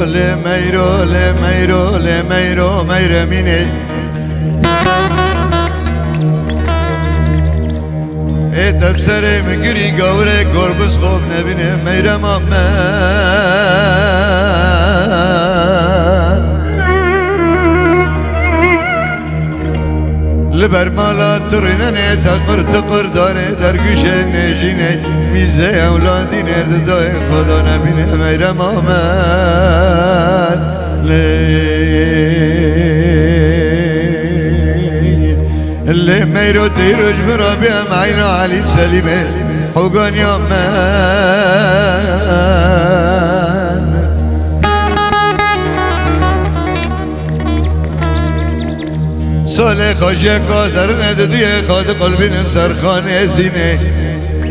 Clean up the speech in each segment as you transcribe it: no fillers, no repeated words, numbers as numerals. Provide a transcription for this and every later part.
لميرو لميرو لميرو ميرميني ادب سري مقري قوري قربس خوف نبيني ميرم أمان لبرمالا ترينني تقر تقر داري درگوش نجيني ميزي اولادي نرد داي خدا نبيني ميرم أمان اللي ميرو تيروج برابي معينا علي سليمة حقان يا مان سال خوشی قادر ندادی خاد قلبی نمسر خانه زینه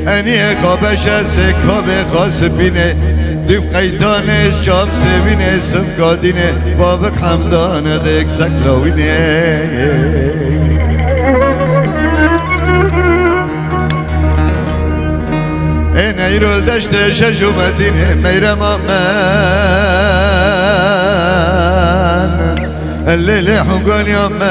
اني خوابش سکاب خاص بینه دیف قیتانش جام سوینه سمکادینه بابک حمدانه دیک سکلاوینه نيرو دشت شجو مدينة ميرم أمان الليل حقان يمان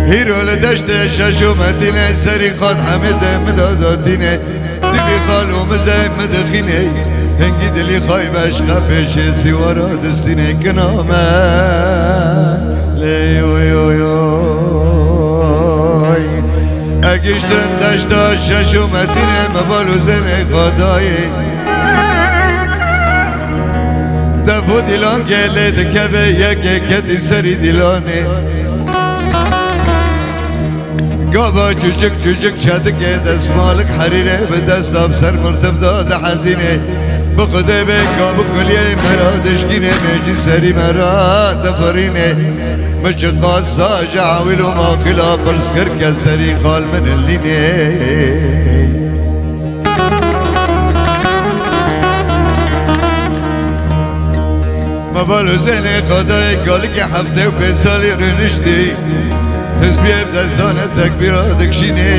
هيرو لدشت شجو مدينة سري خاد حمزة مداداتينة دلي خالو مزاي مدخينة هنجي دلي خايب عشقا بيشي سوارا دستينة كنامان ليو يو يو اگشتن دشتا ششو مدینه مبالو زن خدایی دفو دیلان گله دکبه یکی کتی سری دیلانه گابا چوچک چوچک چدکه دست مالک حریره به دست داب سر مرتب داد حزینه بخده به گابو کلیه مرا دشکینه میجی سری مرا دفرینه مش قاصة جعول وما خلا برسكر كسري خال من الليني ما بالو زيني خداي قالك يا حفظي وبيسالي رنشتي تسبيح بدستان التكبيرات كشيني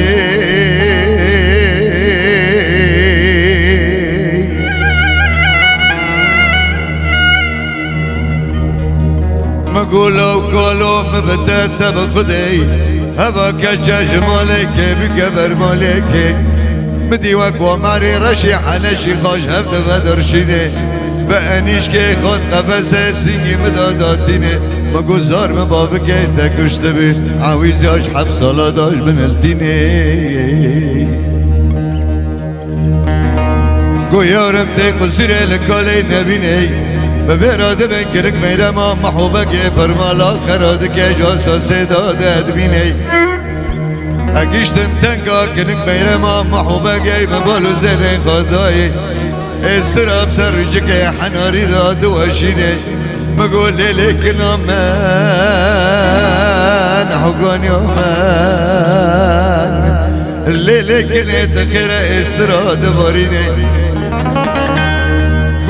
مقولوا وقالوا مبتت بخدي هبا كجا جمالك بقبر مالك مديوك وماري رشي حنشي خوش هفت بدرشيني بأنيش كي خود قفزة سيني مداداتيني مقول زار مبابك تكشت بي عاوز ياش حب صلاداش بنلتيني قو يارم تيق وزير لكالي نبيني ببراده بنکرک میرم محبوبه که پرمالا خراده که جاسا صدا دبینه اگشتم تنگا کنک میرم محبوبه که ببالو زن خدای استراب سر که حناری داد وشینه مقول لیکن من حقان یومن لیکن تخیر استراد بارینه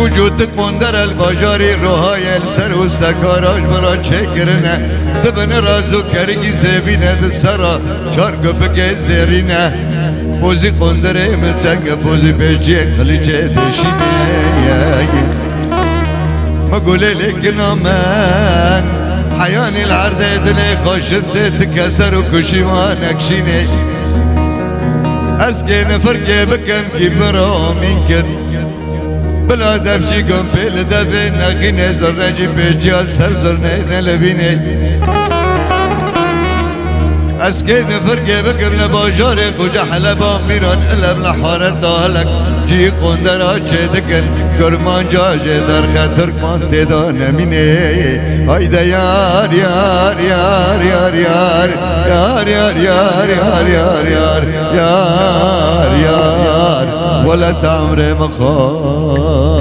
وجودك مندر الباجاري روحاي السر واستكاراج مرا چكرنه دبن رازو کرگی زبینه دسرا چارگ بگه زرینه بوزی قندره متنگ بوزی بیجی قلیچه دشینه مقوله لكن من حياني العرض دني خوشم تكسر وكشي ما نكشيني اسكي نفرقي بكم كي برا منكن بلا دفشي قم بيل دفن نخيني زرنجي بيجيال سر زرنين لبيني اسكي نفرقي بكم لباجاري خوجا حلبا ميران إلا بلحارة دالك جي قندرا چدكن كرمان جاجي در خطر كمان ديدا نميني هايدا يار يار يار يار يار يار يار يار يار يار يار يار يار ولا تعمري مخار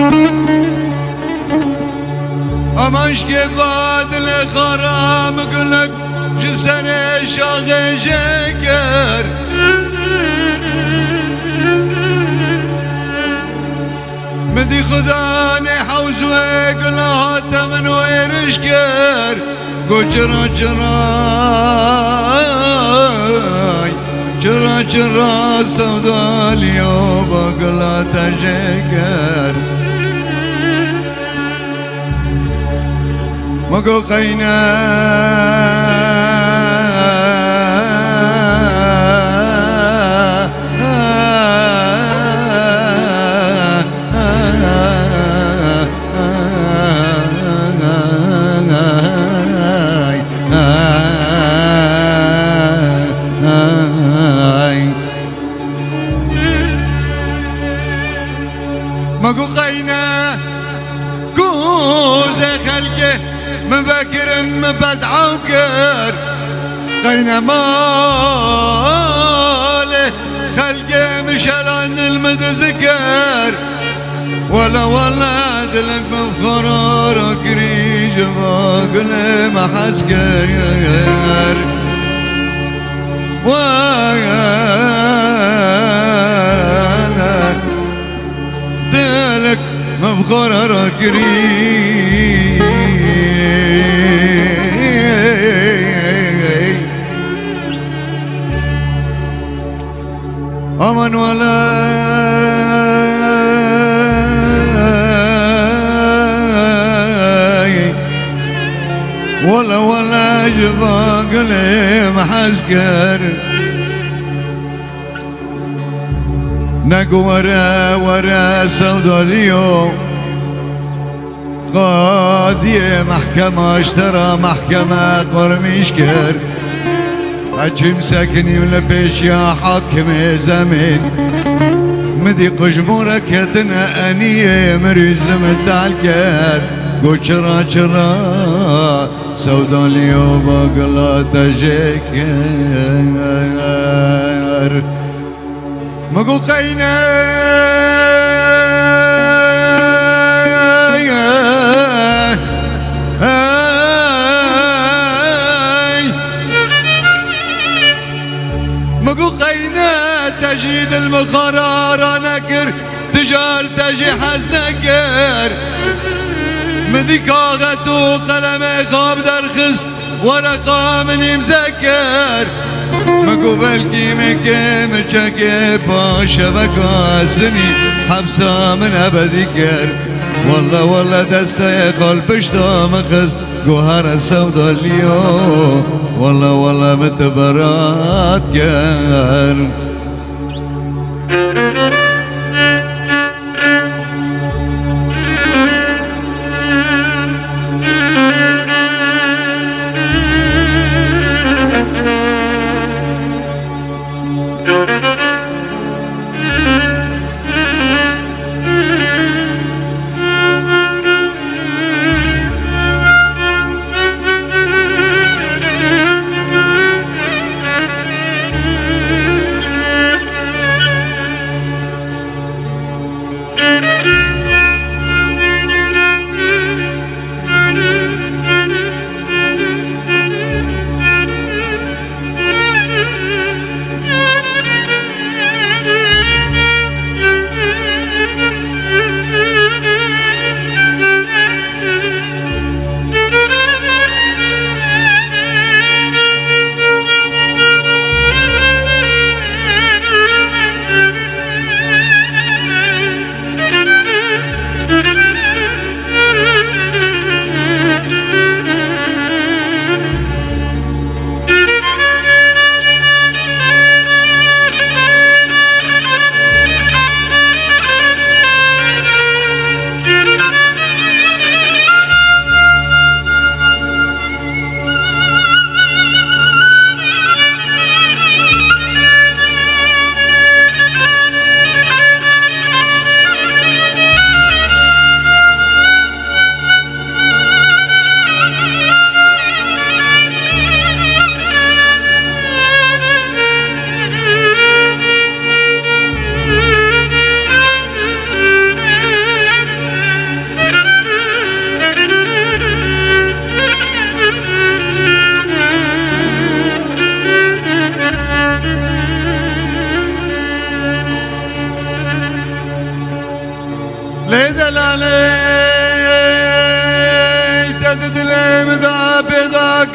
اماش که بعد لخرام قلق جسن شاق شکر مدي خدا نحوز وقلات من ويرشكر قو جرا جراي جرا جرا سودا اليوم وقلات شكر مقو قينا مقو قينا كوز خلقه مبكر مبزع وكر قينا ماله خلقه مشلان المدزكر ولا دلك بفرار كريج باقل محسكر ويا دلك مبخرر كريج أمن ولا جفا قلي محسكر نقو ورا سودا اليوم قاضية محكمة اشترى محكمة قرمشكر أجم ساكني ولا بيش يا حاكم زمن مدي قجمورك يدنا أنية مريز لمتعلكر قو شرا شرا سودا اليوم قلا تجيكر مقو قينا مقو قينا تجيد المقرار نكر تجار تجي حزنكر مدي كاغت وقلم خاب درخست ورقة مني مذكر مقو بلكي مكي مشاكي باشا بكاسني حبسة من أبديكر والله دستا يخال بشتا مخست جوهر السودا اليوم والله متبرات كر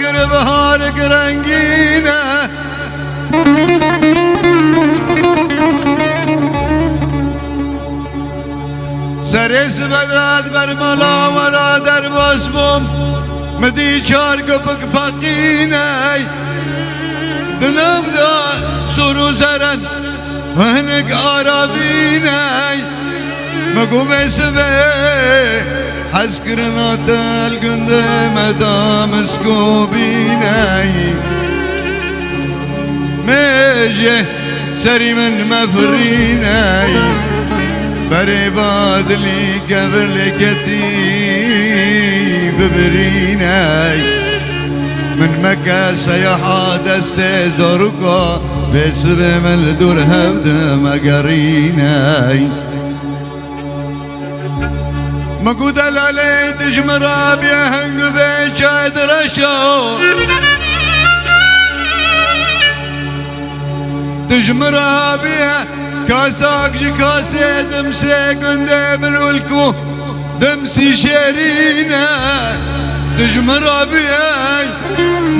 قرب هارك رنگینه سرس بدرد بر ملا ورا در باسمم مدی چار گپک پقینه دنم دا سرو زرن هنک آرابینه مگو بسبه حس کرنا دل گنده مدام سکوبینه میجه سری من مفرینه بری بادلی قبر لکتی ببرینه من مکه سیاحا دست زارکا بسب من دور هفته مگرینه مگو دلالی تجمرا بیا هنگ به چاید رشا تجمرا بیا کاساک جی کاسه دمسی گنده بلولکو دمسی شیرینه تجمرا بیا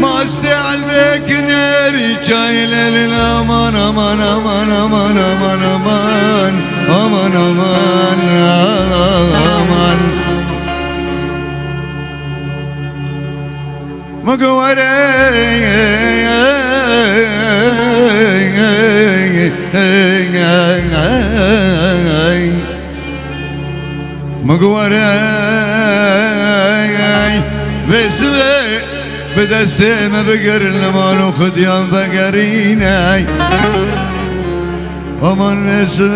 ماستی علبه کنری چای لیلین امان امان امان امان امان امان امان امان امان مگوره مگوره بسوه به دسته ما بگر نمانو خودیان بگرینه امان بسوه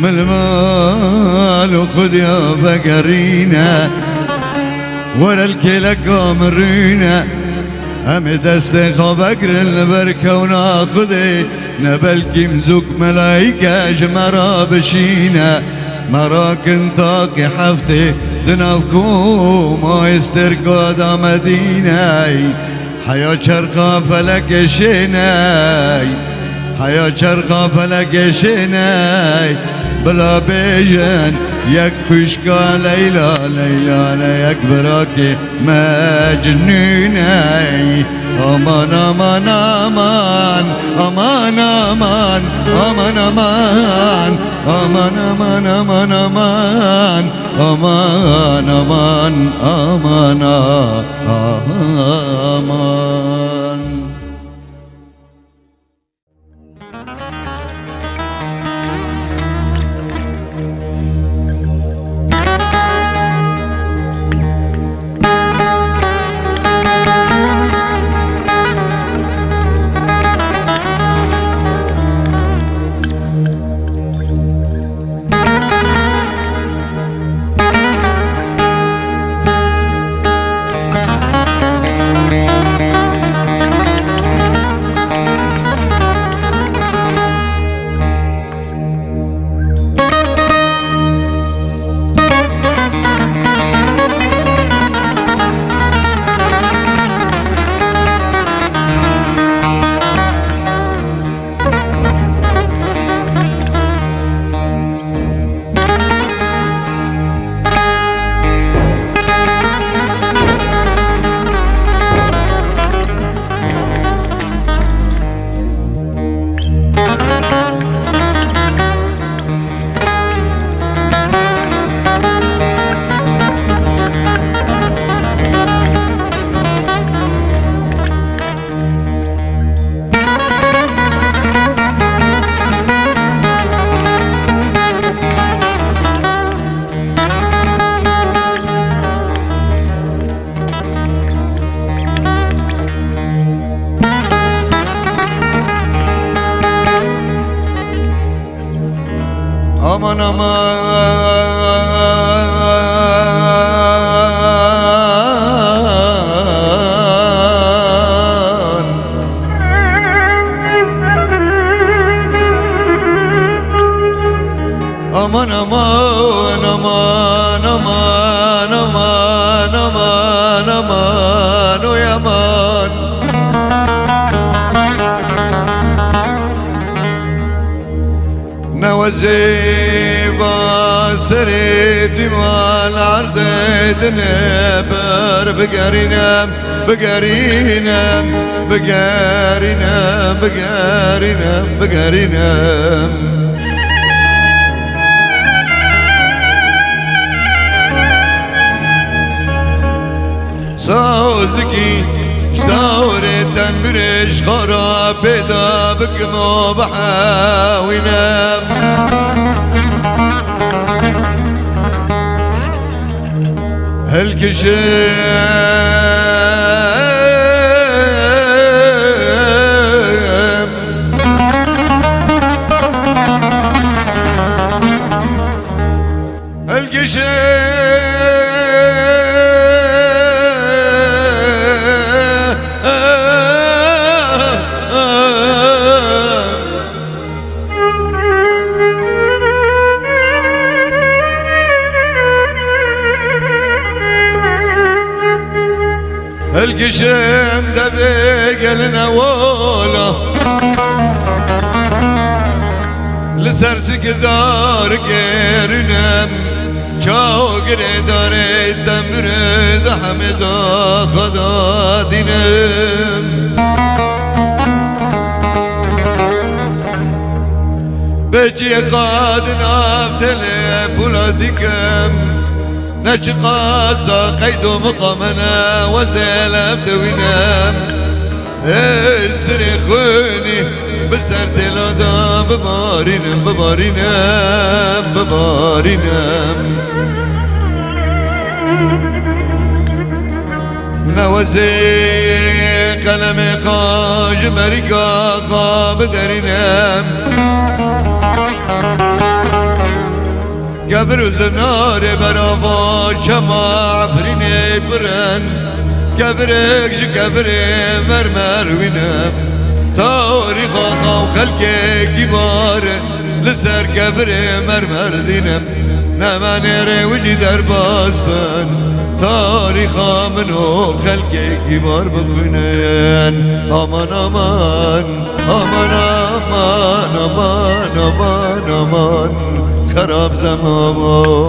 ملمالو خودیان بگرینه ورا الكلك مرينا هم دست خوابك البركة وناخذي نبلكي مزوك ملايكة جمرا بشينا مراكن طاقي حفتي دنافكو ما يستركو دا مديناي حياة شرقا فلك شيناي حياة شرقا فلك شيناي بلا بيجن يك خشكا ليلى ليلى يك براكي مجنوني امان امان امان امان امان امان امان امان امان امان امان امان امان امان امان aman aman aman aman aman aman aman aman aman oy aman نوازي باس سري ديوان عرض دنبر بقرينا بقرينا بقرينا بقرينا بقرينا سازكي شدور تمرش خراب دا بكما بحاوينا هالكشام القشم دبق النواله لسرسك دار كيرنم شوق دار الدمر دحمز خدا دينم بجي قادنا بتلي بولادكم نشقا قيد مقامنا وزلم دوينا استرخوني بسرد الأدام ببارينا ببارينا ببارينا نوزي قلم خاج مريكا خاب درينا قبر زنار برافا شما عفريني برن قبرك قبري مرمر وينم تاريخ آقا وخلقي كبار لسر قبري مرمر دينم نمانير وجي درباس بن تاريخ منو خلقي كبار بخونين امان امان امان امان امان امان امان خراب زمان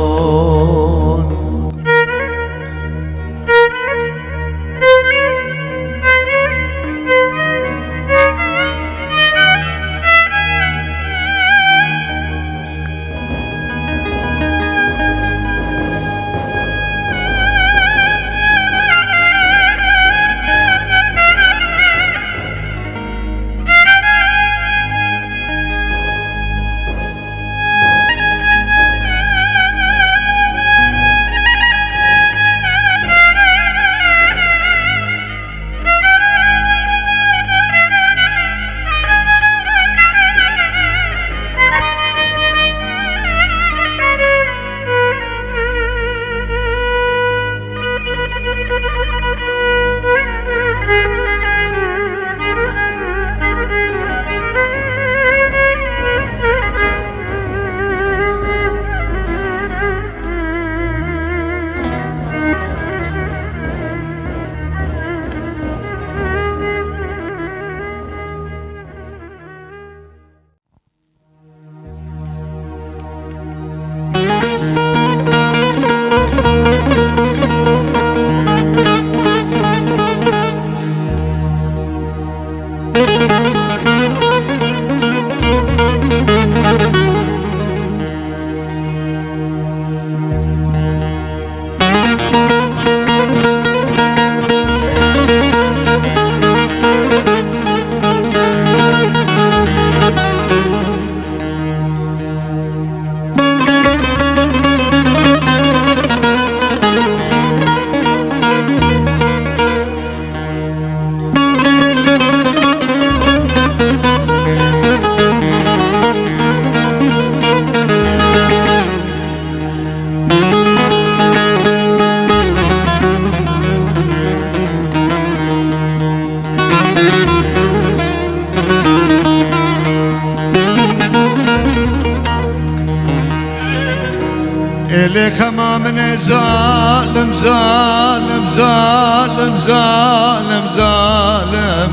إليك من ظالم ظالم ظالم ظالم ظالم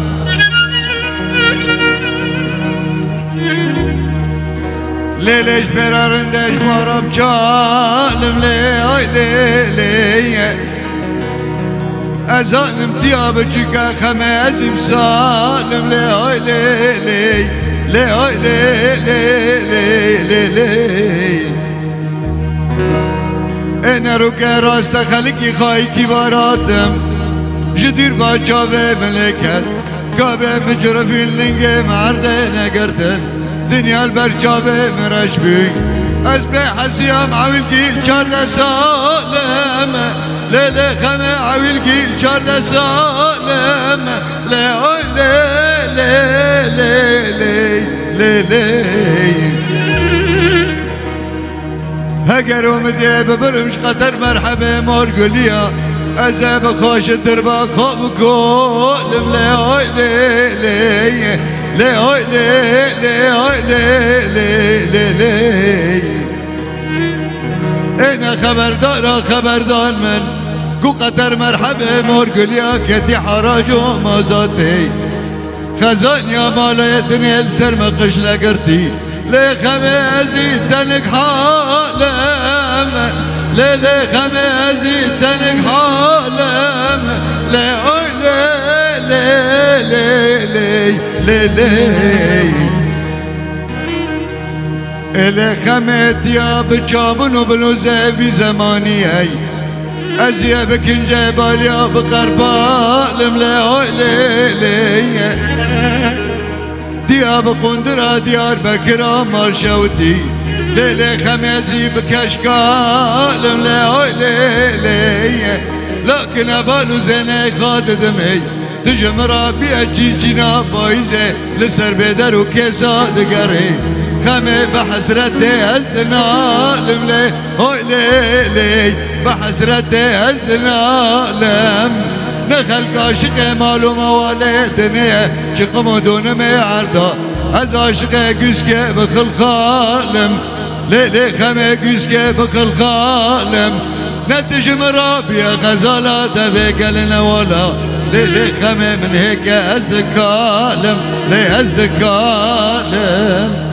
ليش برارندش مارم چالم لي ازانم دیاب چکا خمازم سالم لي انا رو که راست خلقی خواهی کی باراتم جدیر با چاوه ملکت کابه مجرفین لنگه مرده نگرتن دنیا البر چاوه مرش بی از به حسیام عویل گیل 14 سالم لیله خمه عویل گیل 14 سالم لی اگر اومدی ببرمش قطر مرحبا مارگولیا از بخوش دربا خواب کولم لی انا خبردار من کو قطر مرحبا مارگولیا کتی حراج و مازاتی خزان یا مالایتنی السر مقش لگرتی لي خمازي تنك حالم لي خمازي تنك حالم لي خمت يا بجابن وبلوزة في زماني هي ازيا بكن جبال يا بقربالم لي دياب قندرة ديار بكرة مال شوتي ليلة خميزي بكشكالم لي لكن أبالو زيني خاد دمي تجمرا بيجيجينا بايزة لسر بدر وكيسا دقري خمي بحسرتي أزدنالم لي بحسرتي أزدنالم نخل عاشق معلوم والي دنيا چقم دونم عرضا از عاشق گوسکه بخل خالم ليلي خمه گوسکه بخل خالم نتجم رابي غزالة بقلنا ولا ليلي خمه من هيك ازدكالم لي ازدكالم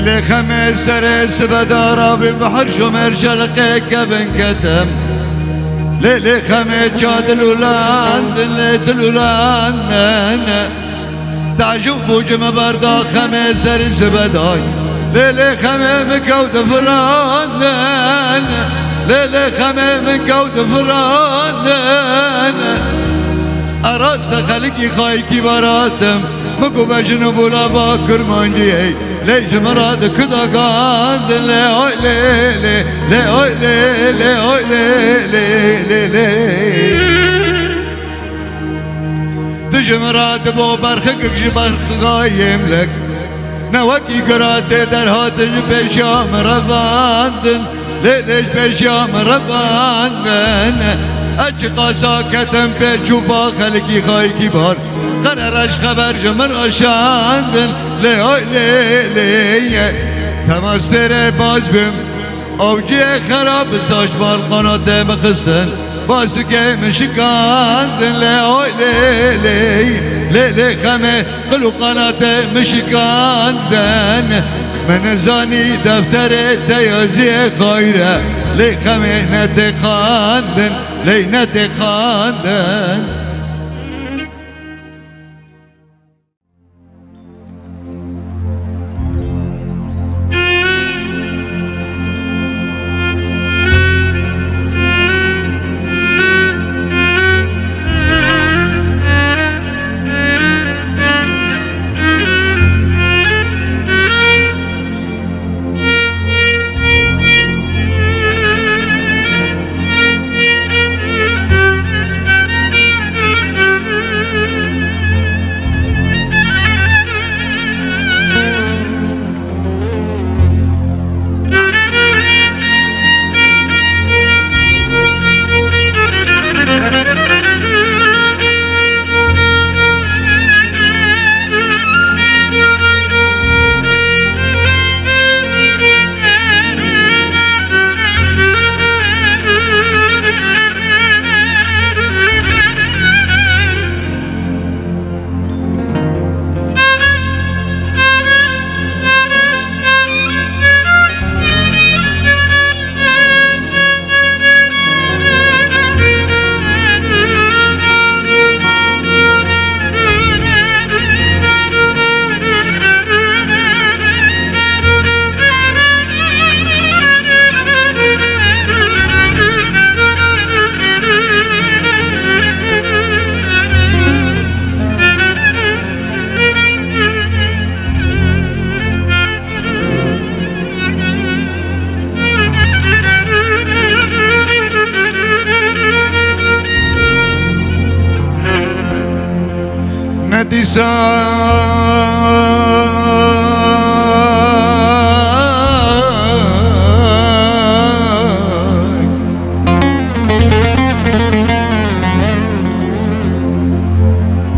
لي خمس سرس بدارا ببحر شمر شلقي كبن كتم لي خمس جاد الولان تعجب بوجم بردا خمس سرس بداي لي خمس مكود فران لي خمس مكود فران أراست خلقي خايكي براتم مكو بجنب ولا باكر مانجي ليش مراد كذا قاند لي تجي مراد بو برخك برخ قايم لك نوكي قرات در هاتج بشام رفاندن ليش بشام رفاندن أشقا ساكتم بجوبا خلقي خايكي بار قررش خبر جمر اشاندن لي تماس تره باز بم اوجی خراب ساش بالقنات بخستن باسكه مشكاندن لي خمه قلو قنات مشكاندن من زاني دفتر تيازي خيره لي خمينة خاندن لينة خاندن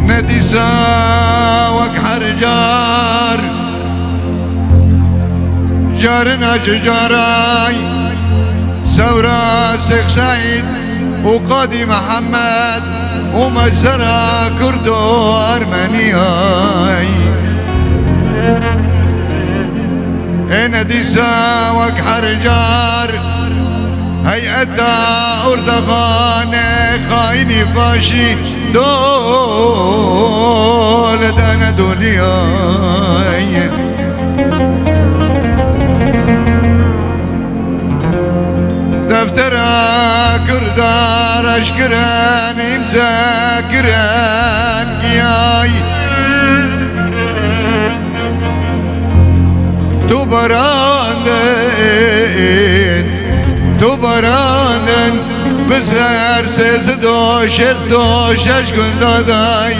ندي ساوك حرجار جارنا جاراي سورا سيخ سعيد وقاضي محمد ومجزرة كردو أرمنياي هنا دي ساوك حرجار هيئة أردغان خايني فاشي دول دانا دولياي دفتر كردار اشكران مذاكران قياي تو براندن بسر سزدوش ازدوش اشكن داداي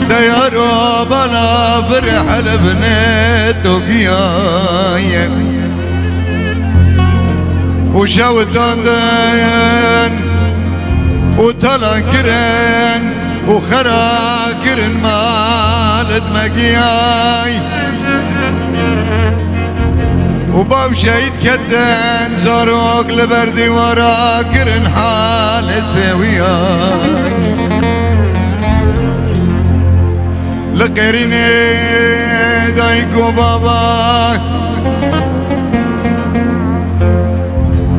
ديارو بلا فرح لبنتو قياي وشاوتان داين وطلع كرن وخرا كرن مالد مقياي وباب شهيد كدن زاروك لبردي ورا كرن حال سوياي لقريني دايكو بابا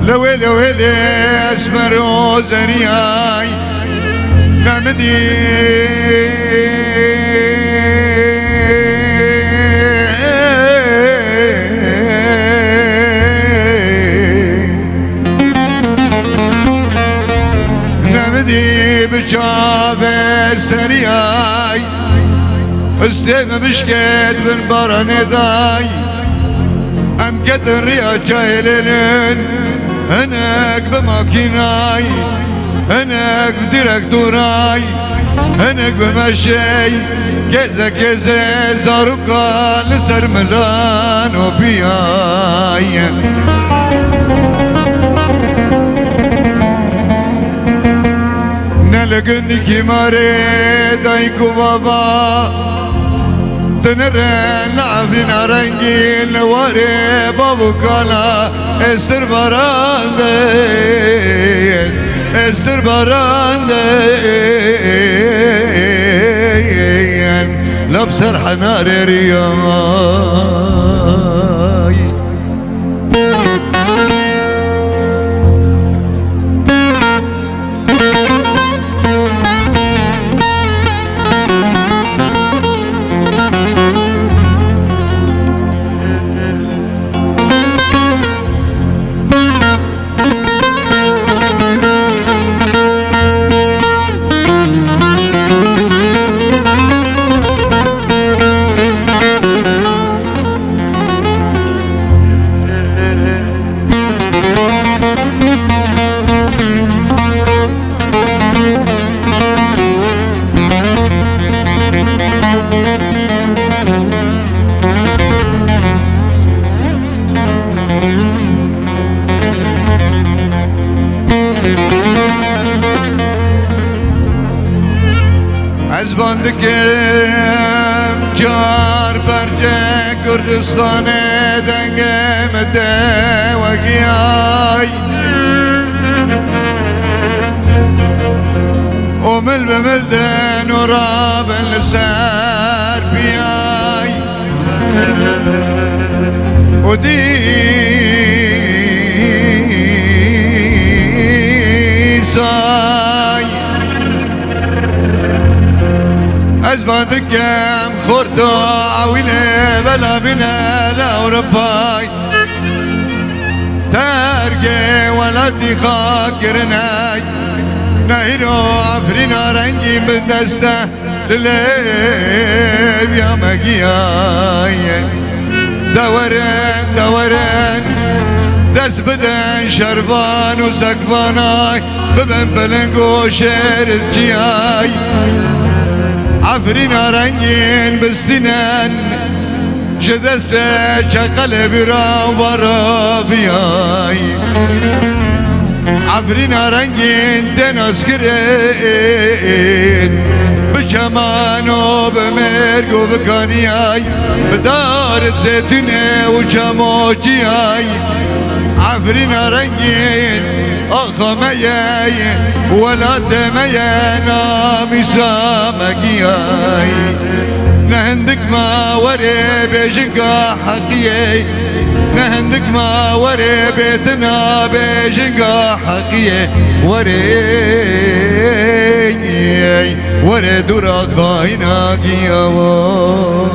لويلي ويلي اسمر وزرياي نمدي نمدي بشاف السرياي استيم بشكيت من برا نداي ام قدر يا جايلين هناك بماكيناي هناك بديرك دوراي هناك بمشي كذا كذا زاروكا لسر ملان وبياي نلقني كماري دايكو بابا تنرن لعبين رنجين لواري بابو كالا استر براندين استر براندين لبسر حنار رياي دکم جار برجه کردستان دنگم وگیای ومل بملدن وراب لسار بياي ودي ساي أزبادك كم خردو عوينة بلا بنا لا ورباي تارجي ولدي خاكرناي نهينو عفرينا رنجي بدسته لليب يا مقياي دورن دورن دس بدن شربان وسقفاناي ببن بلنقو شير الجياي عفرينا رنجين بستنان شدسته شقل برا ورا بياي عفرينا رنجين دناس كرين بجمان وبمرق وبكانياي بدار زيتونة وجموجياي عفرينا رنجين أخمياي ولا دمياي نامي سامقياي نهندك ما وري بيجنقا حقياي نهندك ما وري بيتنا بيجنقا حقية وري دورا خاينا قياواي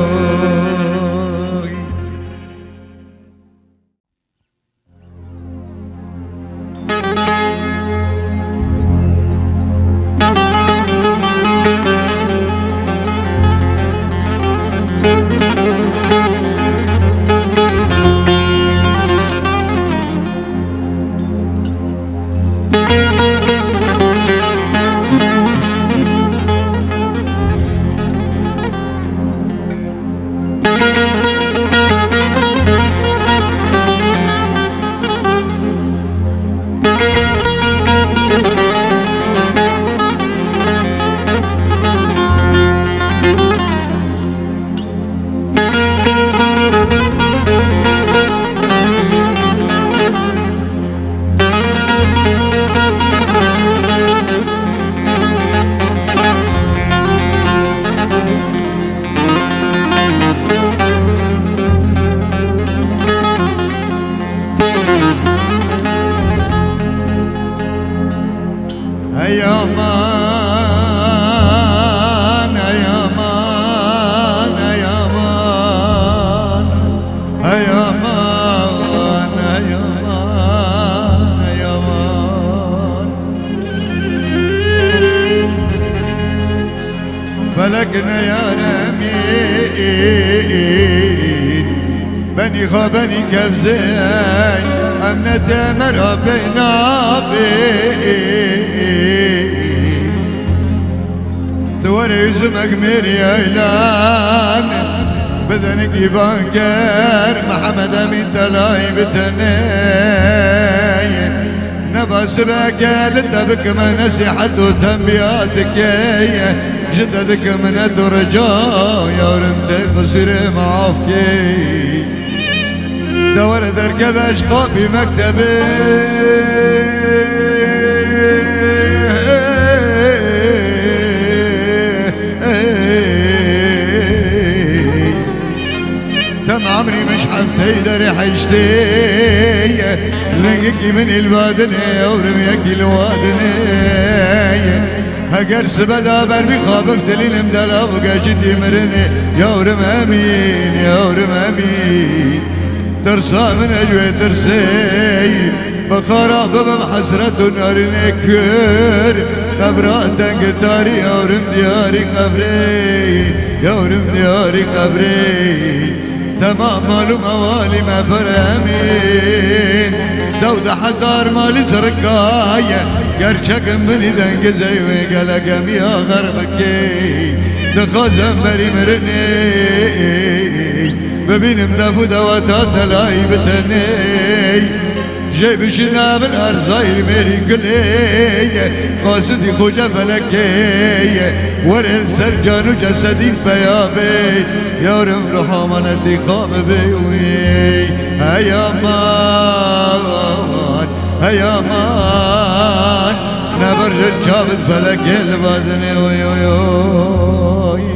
فلكنا يا رمين بني خبني كبزين أمنة مرابينا بين دوري يزمك ميري اعلان بدنك يبانكر محمد امين تلاي بتناي نباس بك لتبك ما نصيحة وتنبياتك جددك من الدرجة يا رمتك بصير معافكي دور دركب اشقاء بمكتبي تم عمري مش حبتي ريح اشتي لقيكي من البادنة ورميك الوادنة هقرس بدا بربي خابف دليل مدلا بقى جدي مرني يا ورم امين يا ورم امين درسا من اجوي درسي بخارا ببم حسرة نار نكر قبرات داري يا ورم دياري قبري يا ورم دياري قبري تمام مالو موالي ما فرامين دود حزار مالي زرقايا قرشك مني دنق زي وقلقم يا غربكي دخازم بري مرني ببين مدافو دواتات دلاي بتني جيب شنا من أرزاير ميري كلي قاصدي خوجة فلكي ورل سرجان وجسدي فيابي يا رم رحمان اللي خام بيوي هيا مان هيا مان نبرج الجابد فلكي البادني وي وي وي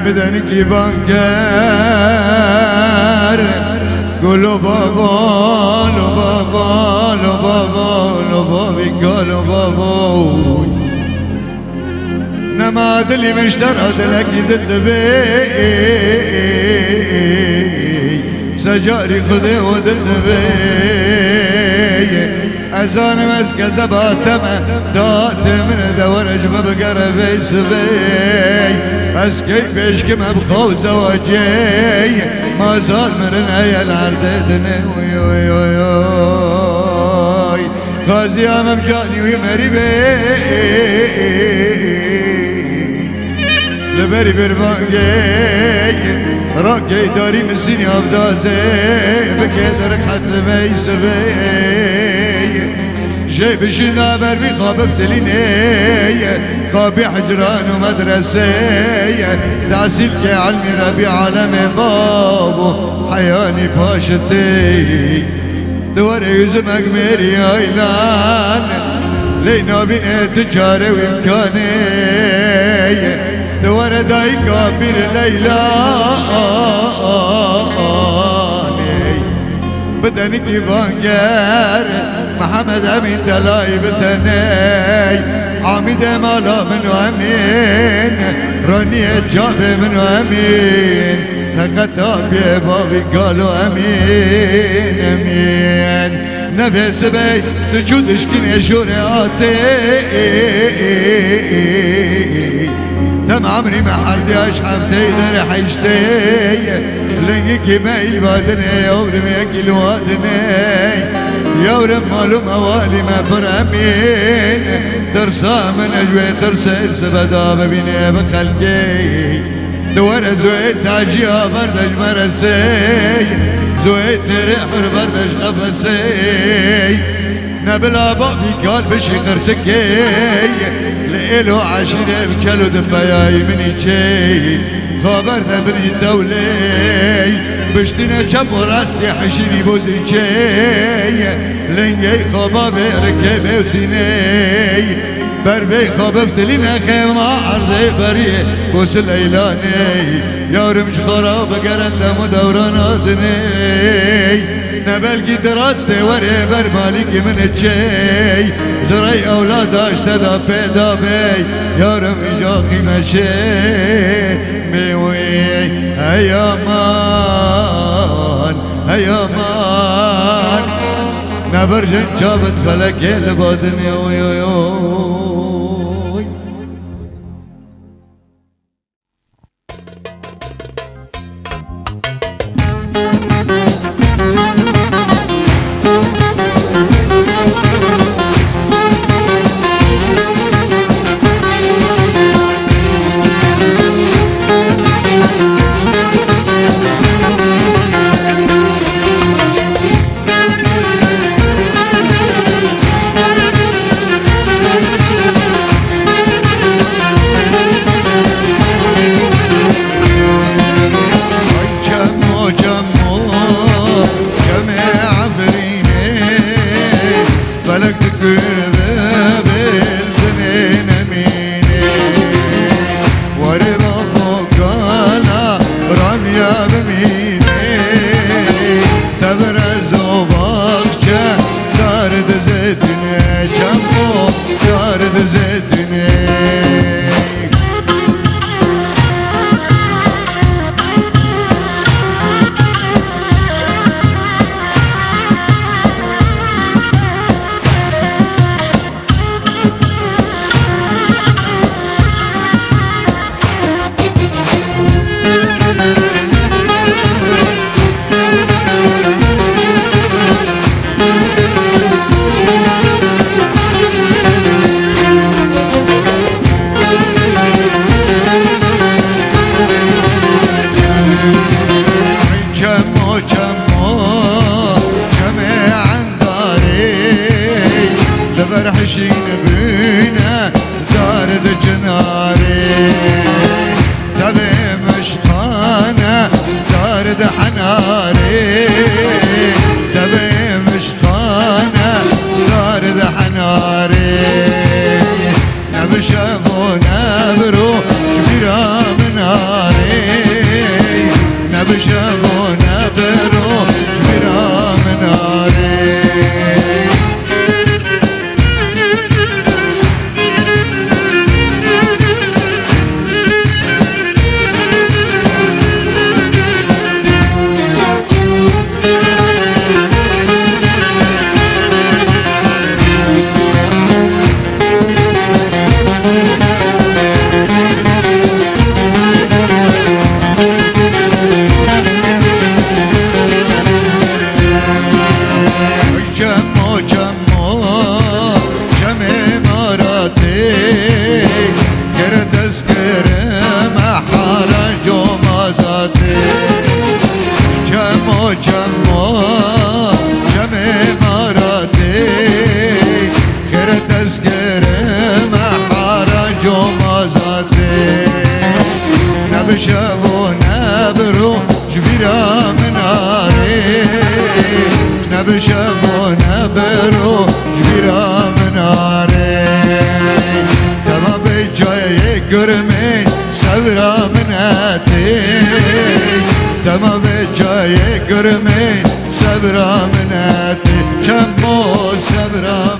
بدنك بانكر قولوا بابا لو بابا لو بابا لو بابي قالوا بابا نماد اللي مشترى لك دلبي سجاري خذي ودلبي أزان مسك زباتما دات من دور جمب قربي سبي اسكي بشكم بخو زواجي ما زال مرنا يا العرددني وي وي وي وي غازي امام جاني ويمري بي لبري بربانجي راكي داري مسيني افدازي بكدرك حد ميسبي جيب شنا بربي خابفت ليني خابي حجران ومدرسي داسيل كي علمي ربي عالم بابو حياني فاشتي دور يزمك ميري ايلان لينا بين تجاري وامكاني دور داي كابير ليلاني بدنك بانجر محمد امين تلاي بتني عميد مالا من امين راني الجاب من امين تقطع بابي قالوا امين امين نفس بي تجود اشكين شورياتي تم عمري ما حردي اشحفتي در حيشتي لنقي ما يبادني يورم يكي الوادني يورم مالو موالي ما فرامين درسا من اجوي درسا سبدا ببيني بخلقي دور زويت تاجيا بردش مرسي زويت ريحر بردش قفسي نبلا بابي قال بشي قرتكي لإلو عشيرة بكلو دفاياي مني شي خبر دبني الدولي بشتنا جب وراستي حشيني بوزي شي لنجي خبابي ركبي وسيني بربي خبفت لنا خيمة عرضي بري بوس الليلاني يا رمش خراب قرندم ودوراناتني نبلقي دراستي وري برمالك من الشي زري اولاد اشتدا بيدا بي يا رمي جاقي مشي ميوي هيا مان هيا مان نبرجن جابت فلكي لبادني ويويو نبشو نبرو جبيرا مناري نبشو نبرو جبيرا مناري دما بجاي قرمي سبرا مناتي دما بجاي قرمي سبرا مناتي كمو سبرا